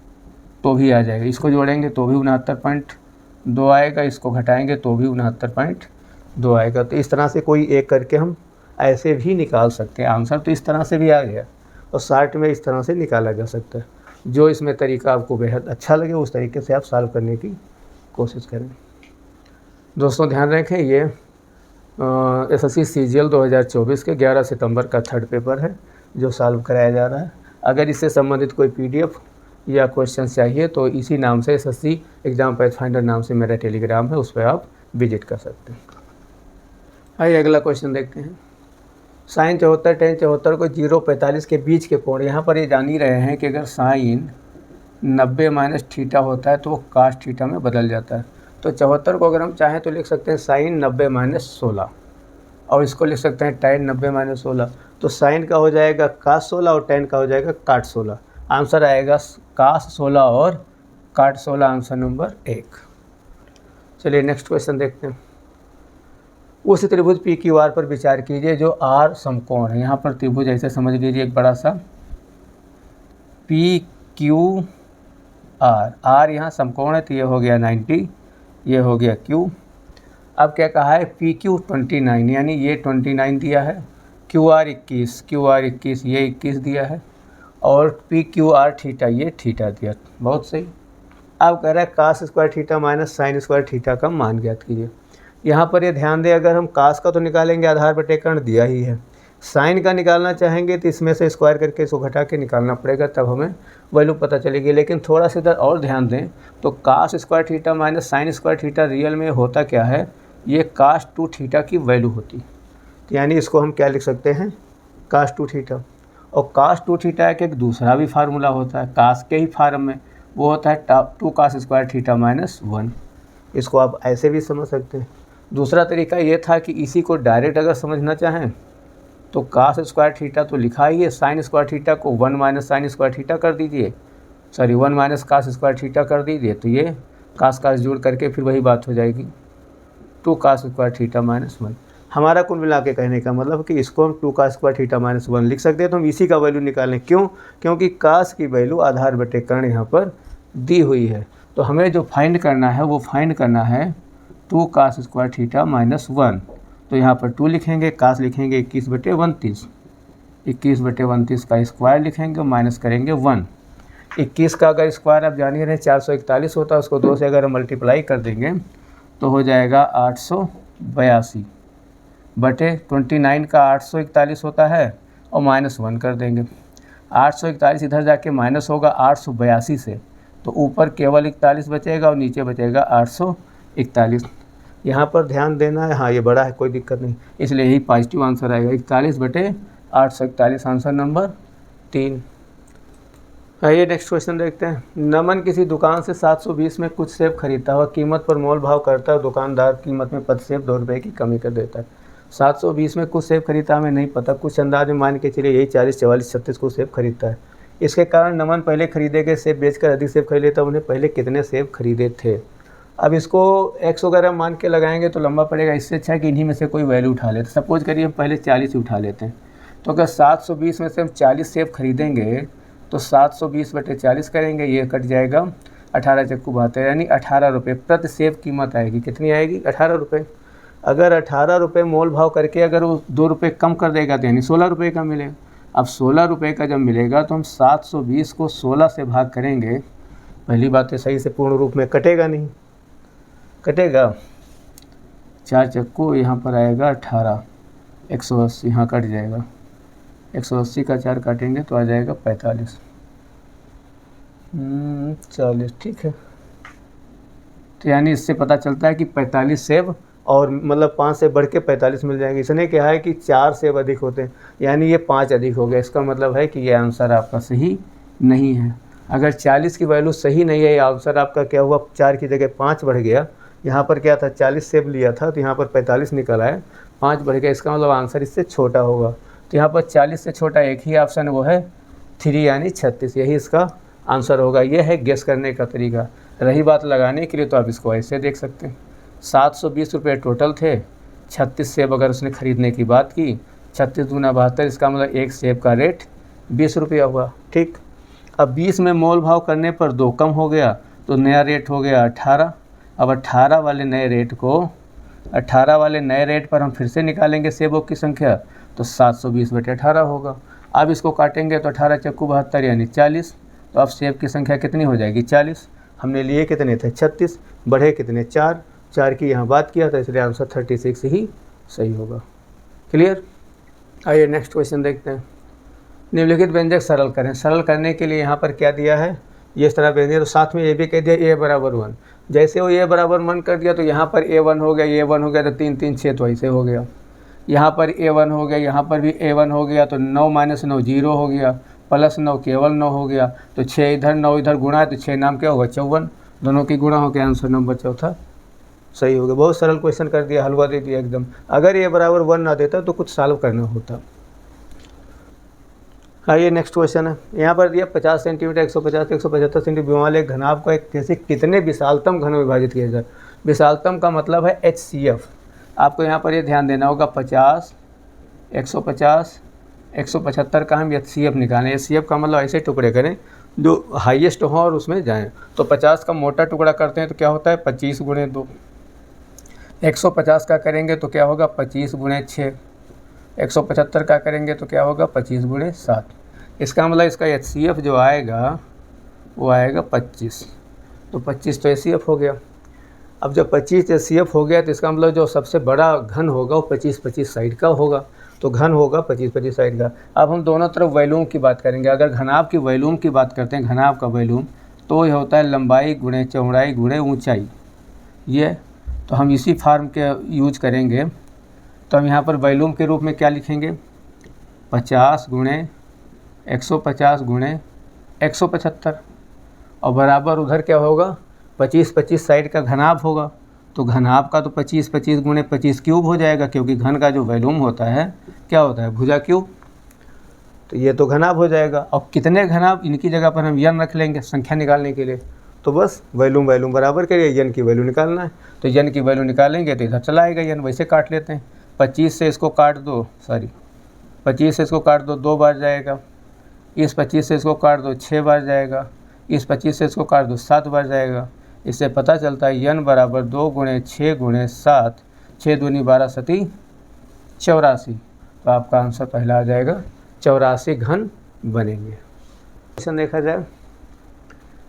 तो भी आ जाएगा। इसको जोड़ेंगे तो भी 69.2 आएगा, इसको घटाएंगे तो भी 69.2 आएगा। तो इस तरह से कोई एक करके हम ऐसे भी निकाल सकते हैं। आंसर तो इस तरह से भी आ गया और 60 में इस तरह से निकाला जा सकता है। जो इसमें तरीका आपको बेहद अच्छा लगे उस तरीके से आप सॉल्व करने की कोशिश करें। दोस्तों ध्यान रखें, ये SSC CGL 2024 के 11 सितंबर का 3rd पेपर है जो सॉल्व कराया जा रहा है। अगर इससे संबंधित कोई PDF या क्वेश्चन चाहिए तो इसी नाम से SSC एग्ज़ाम पैथफाइंडर नाम से मेरा टेलीग्राम है, उस पर आप विजिट कर सकते हैं। आइए अगला क्वेश्चन देखते हैं। साइन 74 tan 74 को 0-45 के बीच के कोण, यहाँ पर ये जान ही रहे हैं कि अगर साइन 90 - थीटा होता है तो वो कास थीटा में बदल जाता है। तो 74 को अगर हम चाहें तो लिख सकते हैं साइन 90 - 16 और इसको लिख सकते हैं tan 90 - 16। तो साइन का हो जाएगा कास 16 और tan का हो जाएगा काट 16। आंसर आएगा कास 16 और काट 16, आंसर नंबर 1। चलिए नेक्स्ट क्वेश्चन देखते हैं। उस त्रिभुज PQR पर विचार कीजिए जो R समकोण है। यहाँ पर त्रिभुज ऐसे समझ लीजिए एक बड़ा सा PQR, R यहाँ समकोण है तो ये हो गया 90, ये हो गया Q। अब क्या कहा है PQ 29, यानी ये 29 दिया है, QR 21 ये 21 दिया है और PQR थीटा ये थीटा दिया। बहुत सही। अब कह रहा है cos square theta minus sine square theta का मान ज्ञात कीजिए। यहाँ पर ये ध्यान दें, अगर हम कास का तो निकालेंगे आधार बटे कर्ण दिया ही है, साइन का निकालना चाहेंगे तो इसमें से स्क्वायर करके इसको घटा के निकालना पड़ेगा, तब हमें वैल्यू पता चलेगी। लेकिन थोड़ा सा इधर और ध्यान दें तो cos square theta minus sine square theta real में होता क्या है, ये कास 2 थीटा की वैल्यू होती। तो यानी इसको हम क्या लिख सकते हैं, कास 2 थीटा। और कास 2 थीटा का एक दूसरा भी फार्मूला होता है कास के ही फार्म में, वो होता है 2 कास स्क्वायर थीटा माइनस 1। इसको आप ऐसे भी समझ सकते हैं। दूसरा तरीका ये था कि इसी को डायरेक्ट अगर समझना चाहें तो कास स्क्वायर थीटा तो लिखा ही है, साइन स्क्वायर थीटा को 1 माइनस साइन स्क्वायर थीटा कर दीजिए, 1 माइनस कास स्क्वायर थीटा कर दीजिए, तो ये कास जोड़ करके फिर वही बात हो जाएगी 2 कास स्क्वायर थीटा माइनस 1। हमारा कुल मिला के कहने का मतलब कि इसको हम 2 कास स्क्वायर थीटा माइनस 1 लिख सकते हैं। तो हम इसी का वैल्यू निकालें, क्यों, क्योंकि कास की वैल्यू आधार बटे कर्ण यहाँ पर दी हुई है। तो हमें जो फाइंड करना है वो फाइंड करना है 2 कास स्क्वायर थीटा माइनस 1। तो यहाँ पर 2 लिखेंगे, कास लिखेंगे 21/32, 21/32 का स्क्वायर लिखेंगे, माइनस करेंगे 1। 21 का अगर स्क्वायर आप जानिए रहे 441 होता है, उसको 2 से अगर मल्टीप्लाई कर देंगे तो हो जाएगा 882 बटे 29 का 841 होता है और माइनस 1 कर देंगे। 841 इधर जाके माइनस होगा 882 से, तो ऊपर केवल 41 बचेगा और नीचे बचेगा 841। यहाँ पर ध्यान देना है, हाँ ये बड़ा है कोई दिक्कत नहीं, इसलिए यही पॉजिटिव आंसर आएगा 41/841, आंसर नंबर 3। आइए नेक्स्ट क्वेश्चन देखते हैं। नमन किसी दुकान से 720 में कुछ सेब खरीदता हुआ कीमत पर मोल भाव करता है, दुकानदार कीमत में 5 सेब 2 रुपये की कमी कर देता है। 720 में कुछ सेब खरीदता हमें नहीं पता, कुछ अंदाज में मान के चलिए यही 40 44 36 कुछ सेब खरीदता है। इसके कारण नमन पहले खरीदे गए सेब बेचकर अधिक सेब खरीद लेता है, उन्हें पहले कितने सेब खरीदे थे। अब इसको x वगैरह मान के लगाएंगे तो लंबा पड़ेगा, इससे अच्छा है कि इन्हीं में से कोई वैल्यू उठा लेते। सपोज करिए हम पहले 40 ही उठा लेते हैं, तो अगर 720 में से हम 40 सेब खरीदेंगे तो 720/40 करेंगे, ये कट जाएगा 18 चक्कू 72, यानी 18 रुपये प्रति सेब कीमत आएगी। कितनी आएगी, 18 रुपये। अगर 18 रुपये मोल भाव करके अगर वो 2 रुपये कम कर देगा तो यानी 16 रुपये का मिलेगा। अब 16 रुपये का जब मिलेगा तो हम 720 को 16 से भाग करेंगे, पहली बात है सही से पूर्ण रूप में कटेगा नहीं, कटेगा 4 चक्कू, यहाँ पर आएगा 18, 180 यहाँ कट जाएगा, 180 का 4 काटेंगे तो आ जाएगा 45, 40, ठीक है। तो यानी इससे पता चलता है कि 45 सेब और मतलब 5 से बढ़ के 45 मिल जाएंगे। इसने कहा है कि 4 सेब अधिक होते हैं, यानी ये 5 अधिक हो गया। इसका मतलब है कि ये आंसर आपका सही नहीं है। अगर 40 की वैल्यू सही नहीं है, आंसर आपका क्या हुआ, 4 की जगह 5 बढ़ गया। यहाँ पर क्या था, 40 सेब लिया था तो यहाँ पर 45 निकल आया, 5 बढ़ गया। इसका मतलब आंसर इससे छोटा होगा। तो यहाँ पर 40 से छोटा एक ही ऑप्शन है, वो है 3 यानी 36, यही इसका आंसर होगा। ये है गेस करने का तरीका। रही बात लगाने के लिए, तो आप इसको ऐसे देख सकते हैं, 720 रुपये टोटल थे, 36 सेब अगर उसने ख़रीदने की बात की, 36 दूना 72, इसका मतलब एक सेब का रेट 20 रुपया हुआ। ठीक, अब 20 में मोल भाव करने पर 2 कम हो गया, तो नया रेट हो गया 18। अब 18 वाले नए रेट पर हम फिर से निकालेंगे सेबों की संख्या, तो 720/18 होगा। अब इसको काटेंगे तो 18 चक्कू 72 यानी 40। तो अब सेब की संख्या कितनी हो जाएगी, 40। हमने लिए कितने थे, 36, बढ़े कितने, 4 की यहाँ बात किया था, इसलिए आंसर 36 ही सही होगा। क्लियर। आइए नेक्स्ट क्वेश्चन देखते हैं। निम्नलिखित व्यंजक सरल करें। सरल करने के लिए यहाँ पर क्या दिया है, ये इस तरह व्यंजक, तो साथ में ये भी कह दिया a = 1। जैसे वो a = 1 कर दिया, तो यहाँ पर a1 हो गया, a1 हो गया तो 3 3 6, तो ऐसे हो गया। यहाँ पर a1 हो गया, यहाँ पर भी a1 हो गया, तो 9 - 9 0 हो गया, +9 केवल 9 हो गया। तो 6 इधर 9 इधर गुणा है, तो 6 नाम क्या होगा, 54। दोनों की गुणा हो के आंसर नंबर चौथा सही हो गया। बहुत सरल क्वेश्चन कर दिया, हलवा दे दिया एकदम। अगर a = 1 ना देता तो कुछ सॉल्व करना होता। आइए नेक्स्ट क्वेश्चन है। यहाँ पर दिया 50 सेंटीमीटर, 150 175 सेंटीमीटर वाले घनाभ को एक जैसे कितने विशालतम घन में विभाजित किया जाए। विशालतम का मतलब है HCF। आपको यहाँ पर ये ध्यान देना होगा, 50 150 175 का हम HCF निकालें। HCF का मतलब ऐसे टुकड़े करें जो हाईएस्ट हो और उसमें जाएं। तो 50 का मोटा टुकड़ा करते हैं तो क्या होता है, 25 × 2। 150 का करेंगे तो क्या होगा, 25 × 6। 175 का करेंगे तो क्या होगा, 25 × 7। इसका मतलब इसका HCF जो आएगा वो आएगा 25। तो 25 तो HCF हो गया। अब जब 25 HCF हो गया, तो इसका मतलब जो सबसे बड़ा घन होगा वो 25-25 साइड का होगा। तो घन होगा 25-25 साइड का। अब हम दोनों तरफ वॉल्यूम की बात करेंगे। अगर घनाभ की वॉल्यूम की बात करते हैं, घनाभ का वॉल्यूम, तो ये होता है लंबाई × चौड़ाई × ऊंचाई। ये तो हम इसी फार्म के यूज करेंगे। तो हम यहाँ पर वॉल्यूम के रूप में क्या लिखेंगे, 50 × 150 × 175, और बराबर उधर क्या होगा, 25-25 साइड का घनाभ होगा। तो घनाभ का तो 25-25 × 25 क्यूब हो जाएगा, क्योंकि घन का जो वॉल्यूम होता है क्या होता है, भुजा क्यूब। तो ये तो घनाभ हो जाएगा। और कितने घनाभ, इनकी जगह पर हम यन रख लेंगे संख्या निकालने के लिए। तो बस वॉल्यूम बराबर करिए, यन की वैल्यू निकालना है। तो यन की वैल्यू निकालेंगे तो इधर चला आएगा यन। वैसे काट लेते हैं, 25 से इसको काट दो, 2 बार जाएगा। इस 25 से इसको काट दो, 6 बार जाएगा। इस 25 से इसको काट दो, 7 बार जाएगा। इससे पता चलता है यन बराबर 2 × 6 × 7, 6 दूनी 12 सती 84। तो आपका आंसर पहला आ जाएगा, 84 घन बनेंगे। क्वेश्चन देखा जाए।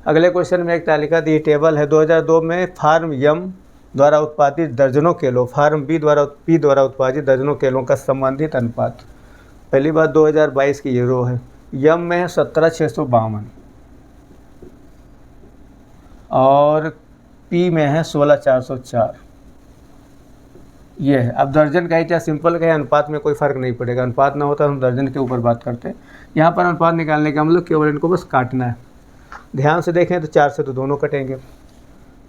अगले क्वेश्चन में एक तालिका दी टेबल है। 2002 में फार्म यम द्वारा उत्पादित दर्जनों केलों, फार्म पी द्वारा उत्पादित दर्जनों केलों का संबंधित अनुपात। पहली बात 2022 की ये रो है। यम में है 17,652 और पी में है 16,404। ये है। अब दर्जन का ही चाहे सिंपल का है, अनुपात में कोई फ़र्क नहीं पड़ेगा। अनुपात ना होता हम दर्जन के ऊपर बात करते हैं। यहाँ पर अनुपात निकालने का हम लोग केवल इनको बस काटना है। ध्यान से देखें तो 4 से तो दोनों कटेंगे।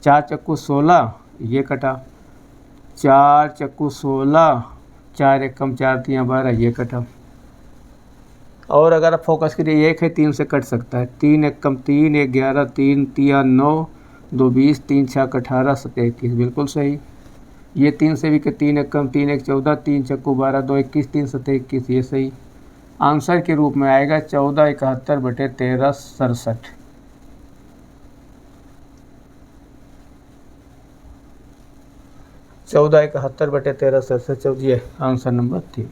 4 चक्कू 16, ये कटा। 4 चक्कू 16, 4 1 कम 4 3 12, ये कटा। और अगर आप फोकस करिए, 1 है 3 से कट सकता है। 3 1 कम 3, 1 11, 3 3 9, 2 20, 3 6 18, 7 21, बिल्कुल सही। ये 3 से भी कि 3 1 कम 3 1 14, 3 चक्कू 12, 2 21, 3 7 21, ये सही। आंसर के रूप में आएगा 1471/13 67। ये आंसर नंबर 3।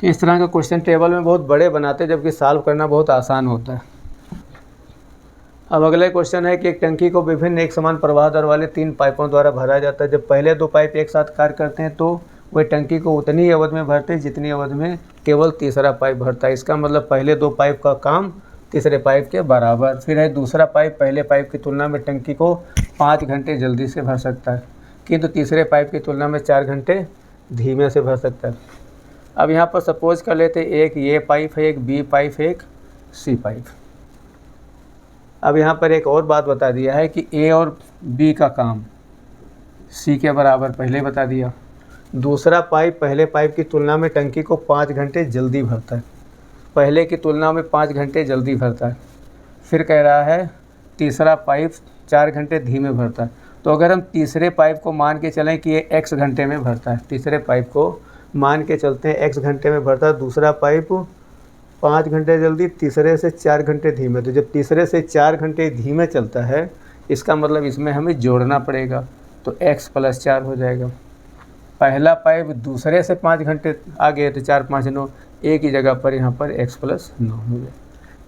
इस तरह का क्वेश्चन टेबल में बहुत बड़े बनाते हैं, जबकि सॉल्व करना बहुत आसान होता है। अब अगला क्वेश्चन है कि एक टंकी को विभिन्न एक समान प्रवाह दर वाले 3 पाइपों द्वारा भरा जाता है। जब पहले 2 पाइप एक साथ कार्य करते हैं तो वह टंकी को उतनी ही अवधि में भरते हैं जितनी अवधि में केवल तीसरा पाइप भरता है। इसका मतलब पहले 2 पाइप का काम तीसरे पाइप के बराबर। फिर है दूसरा पाइप पहले पाइप की तुलना में टंकी को 5 घंटे जल्दी से भर सकता है। किंतु तीसरे पाइप की तुलना में 4 घंटे धीमे से भर सकता है। अब यहाँ पर सपोज कर लेते एक ये पाइप है, एक बी पाइप है, एक सी पाइप। अब यहाँ पर एक और बात बता दिया है कि ए और बी का काम सी के बराबर पहले बता दिया। दूसरा पाइप पहले पाइप की तुलना में टंकी को 5 घंटे जल्दी भरता है, पहले की तुलना में 5 घंटे जल्दी भरता है। फिर कह रहा है तीसरा पाइप 4 घंटे धीमे भरता है। तो अगर हम तीसरे पाइप को मान के चलें कि ये x घंटे में भरता है, तीसरे पाइप को मान के चलते हैं x घंटे में भरता है, दूसरा पाइप 5 घंटे जल्दी, तीसरे से 4 घंटे धीमे। तो जब तीसरे से 4 घंटे धीमे चलता है, इसका मतलब इसमें हमें जोड़ना पड़ेगा, तो x + 4 हो जाएगा। पहला पाइप दूसरे से 5 घंटे आगे, तो 4 5 9, एक ही जगह पर यहाँ पर x + 9 हो जाए।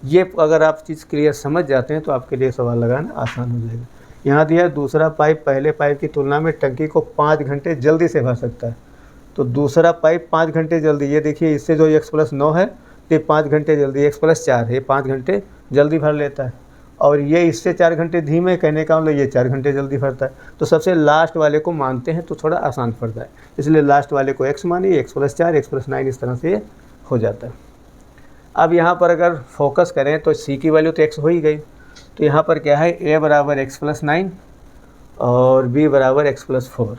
ये अगर आप चीज़ क्लियर समझ जाते हैं तो आपके लिए सवाल लगाना आसान हो जाएगा। यहाँ दिया दूसरा पाइप पहले पाइप की तुलना में टंकी को 5 घंटे जल्दी से भर सकता है। तो दूसरा पाइप 5 घंटे जल्दी, ये देखिए इससे जो x + 9 है ये 5 घंटे जल्दी, x + 4 है, ये 5 घंटे जल्दी भर लेता है। और ये इससे 4 घंटे धीमे, कहने का मतलब ये 4 घंटे जल्दी भरता है। तो सबसे लास्ट वाले को मानते हैं तो थोड़ा आसान पड़ता है, इसलिए लास्ट वाले को x मानिए, x + 4, x + 9, इस तरह से हो जाता है। अब यहाँ पर अगर फोकस करें तो c की वैल्यू तो x हो ही गई, तो यहाँ पर क्या है a = x + 9 और b = x + 4।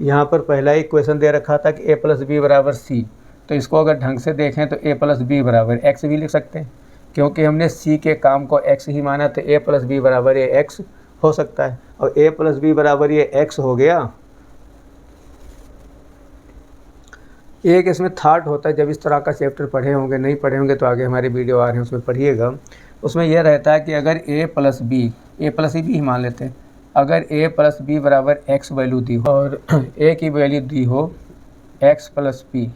यहाँ पर पहला ही क्वेश्चन दे रखा था कि a + b = c, तो इसको अगर ढंग से देखें तो a + b = x भी लिख सकते हैं, क्योंकि हमने c के काम को x ही माना, तो a + b = ये x हो सकता है। और a + b = ये x हो गया। एक इसमें थॉट होता है, जब इस तरह का चैप्टर पढ़े होंगे, नहीं पढ़े होंगे तो आगे हमारे वीडियो आ रहे हैं उसमें पढ़िएगा। उसमें यह रहता है कि अगर a + b, a + b ही मान लेते हैं, अगर a + b = x वैल्यू दी हो और a की वैल्यू दी हो x + p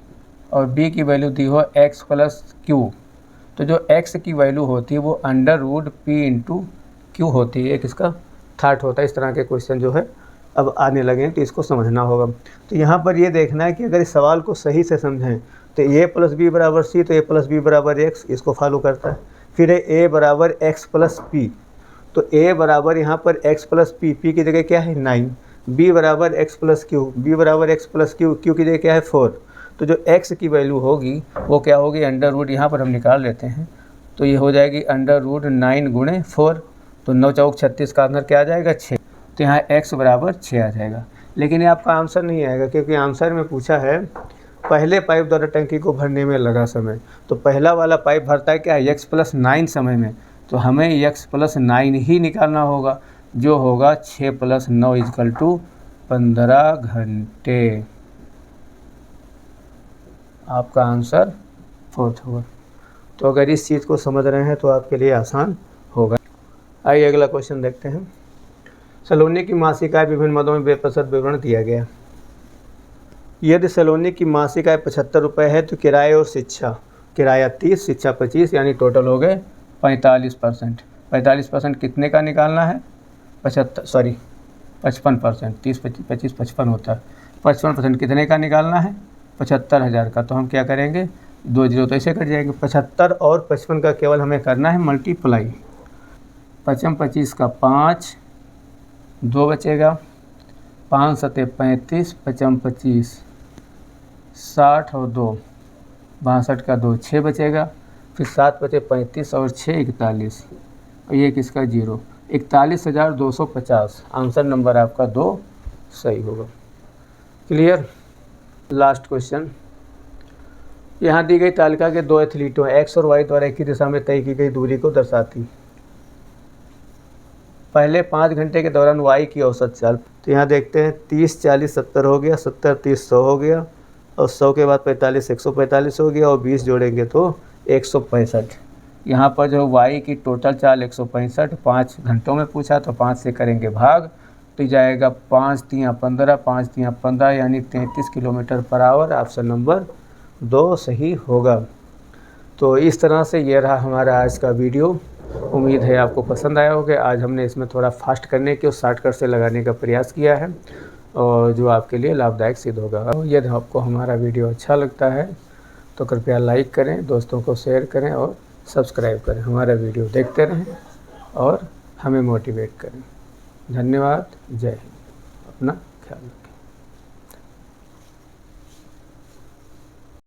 और b की वैल्यू दी हो x + q, तो जो x की वैल्यू होती है वो √p × q होती है। एक इसका थॉट होता है। इस तरह के क्वेश्चन जो है अब आने लगे हैं तो इसको समझना होगा। तो यहाँ पर ये देखना है कि अगर इस सवाल को सही से समझें तो a + b = c, तो a + b = x, इसको फॉलो करता है। फिर a = x + p, तो a बराबर यहाँ पर x + p, p की जगह क्या है 9, b = x + q, b = x + q, q की जगह क्या है 4। तो जो x की वैल्यू होगी वो क्या होगी, √ यहाँ पर हम निकाल लेते हैं, तो ये हो जाएगी √9 × 4, तो 9 चौक 36 का आंसर क्या आ जाएगा 6, तो यहाँ x = 6 आ जाएगा। लेकिन ये आपका आंसर नहीं आएगा, क्योंकि आंसर में पूछा है पहले पाइप द्वारा टंकी को भरने में लगा समय। तो पहला वाला पाइप भरता है क्या है x + 9 समय में, तो हमें x + 9 ही निकालना होगा, जो होगा 6 + 9 = 15 घंटे। आपका आंसर 4 होगा। तो अगर इस चीज़ को समझ रहे हैं तो आपके लिए आसान होगा। आइए अगला क्वेश्चन देखते हैं। सलोनी की मासिक आय विभिन्न मदों में > विवरण दिया गया। यदि सलोनी की मासिक आय 75 रुपये है तो किराए और शिक्षा, किराया 30, शिक्षा 25, यानी टोटल हो गए 45%। 45% कितने का निकालना है, 55%। 30 25 55 होता है। 55% कितने का निकालना है, 75,000 का। तो हम क्या करेंगे, 2 0 तो ऐसे कट जाएंगे। 75 और 55 का केवल हमें करना है मल्टीप्लाई। 55 25 का 5, 2 बचेगा, 5 7 35, 55 25, 60 और 2 62 का 2 6 बचेगा, फिर 7 बचे 35 और 6 41, और ये किसका 0, 41,250। आंसर नंबर आपका 2 सही होगा। क्लियर। Last question. यहाँ दी गई तालिका के 2 एथलीटों x और y द्वारा एक ही दिशा में तय की गई दूरी को दर्शाती। पहले 5 घंटे के दौरान y की औसत चाल, तो यहाँ देखते हैं 30 40 70 हो गया, 70 30 100 हो गया, और 100 के बाद 45 145 हो गया, और 20 जोड़ेंगे तो 165। यहाँ पर जो y की टोटल चाल 165, 5 घंटों में पूछा तो 5 से करेंगे भाग, तो जाएगा 5 3 15, 5 3 15, यानी 33 किलोमीटर/आवर। ऑप्शन नंबर 2 सही होगा। तो इस तरह से ये रहा हमारा आज का वीडियो। उम्मीद है आपको पसंद आया होगा। आज हमने इसमें थोड़ा फास्ट करने की और शॉर्टकट से लगाने का प्रयास किया है, और जो आपके लिए लाभदायक सिद्ध होगा। यदि आपको हमारा वीडियो अच्छा लगता है तो कृपया लाइक करें, दोस्तों को शेयर करें और सब्सक्राइब करें। हमारा वीडियो देखते रहें और हमें मोटिवेट करें। धन्यवाद। जय हिंद। अपना ख्याल रखें।